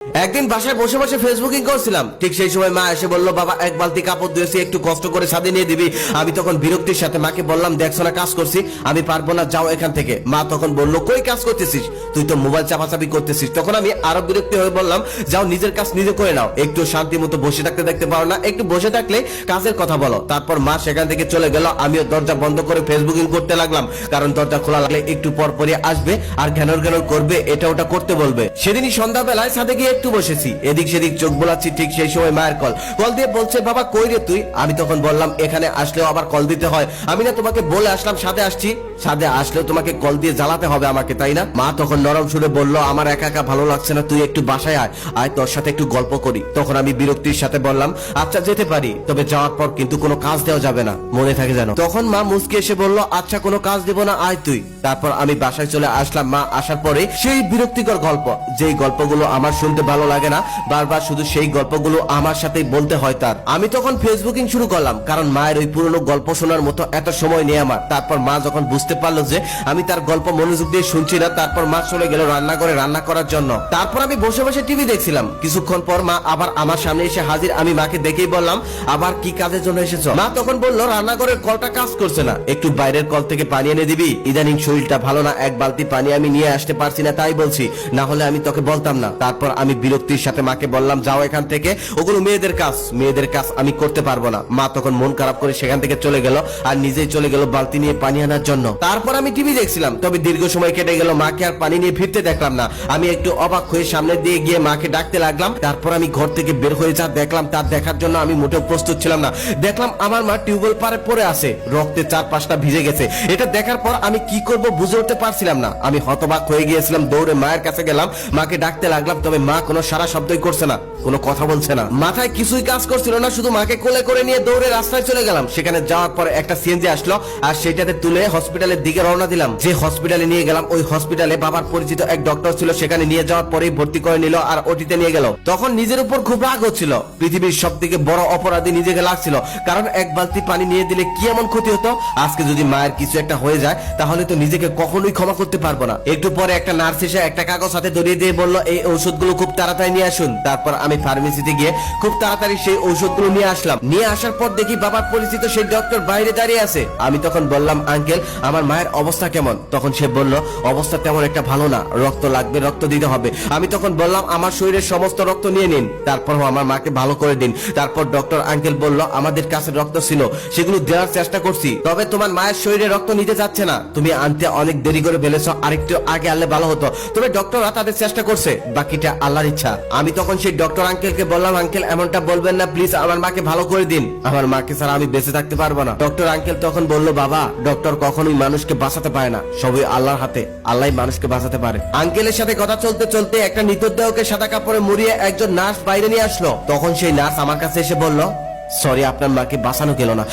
একদিন বাসায় বসে বসে ফেসবুকিং করছিলাম, ঠিক সেই সময় মা এসে বলল, বাবা এক বালতি কাপড় দিয়েছি, একটু কষ্ট করে সাথে নিয়ে দিবি। আমি তখন বিরক্তির সাথে মাকে বললাম, দেখছো না কাজ করছি, আমি পারবো না, যাও এখান থেকে। মা তখন বললো, কই কাজ করতেছিস, তুই তো মোবাইল চাপাচাপি করতেছিস। তখন আমি আরো বিরক্তি হয়ে বললাম, যাও নিজের কাজ নিজে করে নাও, একটু শান্তি মতো বসে থাকতে দেখতে পারো না, একটু বসে থাকলে কাজের কথা বলো। তারপর মা সেখান থেকে চলে গেল, আমিও দরজা বন্ধ করে ফেসবুকিং করতে লাগলাম, কারণ দরজা খোলা লাগলে একটু পর পরই আসবে আর ঘ্যানর ঘ্যানর করবে, এটা ওটা করতে বলবে। সেদিনই সন্ধ্যাবেলায় ছাদে গিয়ে একটু বসেছি, এদিক সেদিক চোখ বোলাচ্ছি, ঠিক সেই সময় মায়ের কল দিয়ে বলছে, বাবা কই রে তুই। আমি তখন বললাম, এখানে আসলেও আবার কল দিতে হয়, আমি না তোমাকে বলে আসলাম সাথে আসছি, সাথে আসলেও তোমাকে কল দিয়ে জ্বালাতে হবে আমাকে, তাই না? মা তখন নরম সুরে বলল, আমার একা একা ভালো লাগছে না, তুই একটু বাসায় আয়, আয় তোর সাথে একটু গল্প করি। তখন আমি বিরক্তির সাথে বললাম, আচ্ছা যেতে পারি, তবে যাওয়ার পর কিন্তু কোনো কাজ দেওয়া যাবে না, মনে থাকে যেন। তখন মা মুচকি এসে বলল, আচ্ছা কোনো কাজ দেব না, আয় তুই। তারপর আমি বাসায় চলে আসলাম। মা আসার পরে সেই বিরক্তিকর গল্প, যেই গল্পগুলো আমার শুনতে ভালো লাগে না, বারবার শুধু সেই গল্পগুলো আমার সাথেই বলতে হয় তার। আমি তখন ফেসবুকিং শুরু করলাম, কারণ মায়ের ওই পুরনো গল্প শোনার মতো এত সময় নেই আমার। তারপর মা যখন বুঝতে পারলো যে আমি তার গল্প মনোযোগ দিয়ে শুনছি না, তারপর মা চলে গেল রান্নাঘরে রান্না করার জন্য। তারপর আমি বসে বসে টিভি দেখছিলাম। কিছুক্ষণ পর মা আবার আমার সামনে এসে হাজির। আমি মাকে দেখেই বললাম, আবার কি কাজের জন্য এসেছো? মা তখন বলল, রান্নাঘরের কলটা কাজ করছে না, একটু বাইরের কল থেকে পানি এনে দিবি, ইদানিং শরীরটা ভালো না, এক বালতি পানি আমি নিয়ে আসতে পারছি না, তাই বলছি, না হলে আমি তোকে বলতাম না। তারপর আমি বিরক্তির সাথে মাকে বললাম, যাও এখান থেকে, ওগুলো মেয়েদের কাজ আমি করতে পারবো না। মা তখন মন খারাপ করে সেখান থেকে চলে গেল আর নিজেই চলে গেল বালতি নিয়ে পানি আনার জন্য। তারপর আমি টিভি দেখছিলাম, তবে দীর্ঘ সময় কেটে গেল, মাকে আর পানি নিয়ে ফিরতে দেখলাম না। আমি একটু অবাক হয়ে সামনে দিয়ে গিয়ে মাকে ডাকতে লাগলাম। তারপর আমি ঘর থেকে বের হয়ে যা দেখলাম, তার দেখার জন্য আমি মোটেও প্রস্তুত ছিলাম না। দেখলাম আমার মা টিউবওয়েল পাড়ে পড়ে আছে, রক্তে 4-5টা ভিজে গেছে। এটা দেখার পর আমি কি করব বুঝে উঠতে পারছিলাম না। আমি হতবাক হয়ে গিয়েছিলাম, দৌড়ে মায়ের কাছে গেলাম, মাকে ডাকতে লাগলাম, তবে মা কোনো সারা শব্দই করছে না, কোনো কথা বলছে না, মাথায় কিছুই কাজ করছিল না। শুধু মাকে কোলে করে নিয়ে দৌড়ে রাস্তায় চলে গেলাম। সেখানে যাওয়ার পর একটা সিএনজি আসলো আর সেটাতে তুলে হসপিটালের দিকে রওনা দিলাম। যে হসপিটালে নিয়ে গেলাম, ওই হসপিটালে বাবার পরিচিত এক ডক্টর ছিল, সেখানে নিয়ে যাওয়ার পরেই ভর্তি করে নিল আর ওটিতে নিয়ে গেল। তখন নিজের উপর খুব রাগ হচ্ছিল, পৃথিবীর সব থেকে বড় অপরাধী নিজেকে লাগছিল, কারণ এক বালতি পানি নিয়ে দিলে কি এমন ক্ষতি হতো? আজকে যদি মায়ের কিছু একটা হয়ে যায়, তাহলে তো নিজেকে কখনোই ক্ষমা করতে পারবো না। একটু পরে একটা নার্স এসে একটা কাগজ হাতে ধরিয়ে দিয়ে বলল, এই ঔষধগুলো খুব তাড়াতাড়ি নিয়ে আসুন। তারপর আমি ফার্মেসিতে গিয়ে খুব তাড়াতাড়ি সেই ঔষধগুলো নিয়ে আসলাম। নিয়ে আসার পর দেখি বাবার পরিচিত সেই ডক্টর বাইরে দাঁড়িয়ে আছে। আমি তখন বললাম, আঙ্কেল আমার মায়ের অবস্থা কেমন? তখন সে বলল, অবস্থা তেমন একটা ভালো না, রক্ত লাগবে, রক্ত দিতে হবে। আমি তখন বললাম, আমার শরীরের সমস্ত রক্ত নিয়ে নিন, তারপর আমার মাকে ভালো করে দিন। তারপর ডক্টর আঙ্কেল বলল, আমাদের কাছে রক্ত ছিল, সেগুলো দেওয়ার চেষ্টা করছি, তবে তোমার মায়ের শরীরে রক্ত নিতে যাচ্ছে না, তুমি আনতে অনেক দেরি করে ফেলেছ, আরেকটু আগে আনলে ভালো হতো। তবে ডক্টররা তাদের চেষ্টা করছে, বাকিটা আল্লাহর ইচ্ছা। আমি তখন সেই ডক্টর আঙ্কেলকে বললাম, আঙ্কেল এমনটা বলবেন না, প্লিজ আমার মাকে ভালো করে দিন, আমার মাকে ছাড়া আমি বেঁচে থাকতে পারবো না। ডক্টর আঙ্কেল তখন বলল, বাবা ডক্টর কখনোই মানুষকে বাঁচাতে পারে না, সবই আল্লাহর হাতে, আল্লাহ মানুষকে বাঁচাতে পারে। আঙ্কেলের সাথে কথা চলতে চলতে একটা মৃতদেহকে সাদা কাপড়ে মুড়িয়ে একজন নার্স বাইরে নিয়ে আসলো। তখন সেই নার্স আমার কাছে এসে বলল, সরি আপনার মাকে বাঁচানো গেল না।